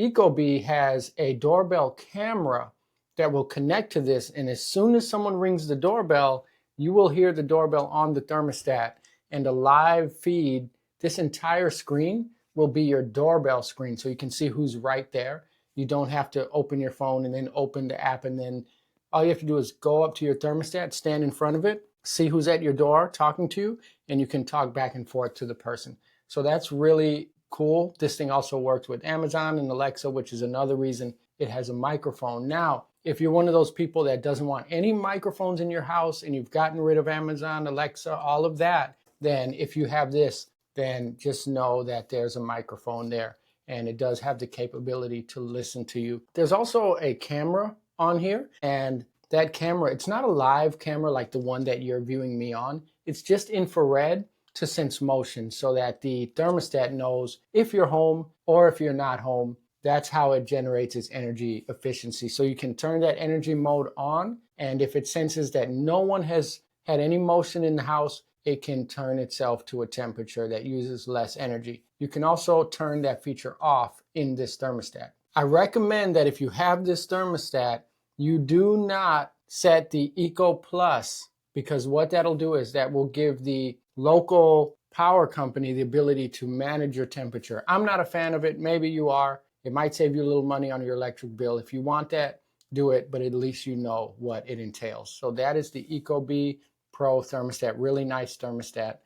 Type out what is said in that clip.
Ecobee has a doorbell camera that will connect to this, and as soon as someone rings the doorbell, you will hear the doorbell on the thermostat, and a live feed. This entire screen will be your doorbell screen, so you can see who's right there. You don't have to open your phone and then open the app, and then all you have to do is go up to your thermostat, stand in front of it, see who's at your door talking to you, and you can talk back and forth to the person. So that's really cool. This thing also works with Amazon and Alexa, which is another reason it has a microphone. Now, if you're one of those people that doesn't want any microphones in your house and you've gotten rid of Amazon, Alexa, all of that, then if you have this, then just know that there's a microphone there and it does have the capability to listen to you. There's also a camera on here, and that camera, it's not a live camera like the one that you're viewing me on. It's just infrared to sense motion so that the thermostat knows if you're home or if you're not home. That's how it generates its energy efficiency. So you can turn that energy mode on, and if it senses that no one has had any motion in the house, it can turn itself to a temperature that uses less energy. You can also turn that feature off in this thermostat. I recommend that if you have this thermostat, you do not set the Eco Plus, because what that'll do is that will give the local power company the ability to manage your temperature. I'm not a fan of it. Maybe you are. It might save you a little money on your electric bill. If you want that, do it, but at least you know what it entails. So that is the Ecobee Pro thermostat, really nice thermostat.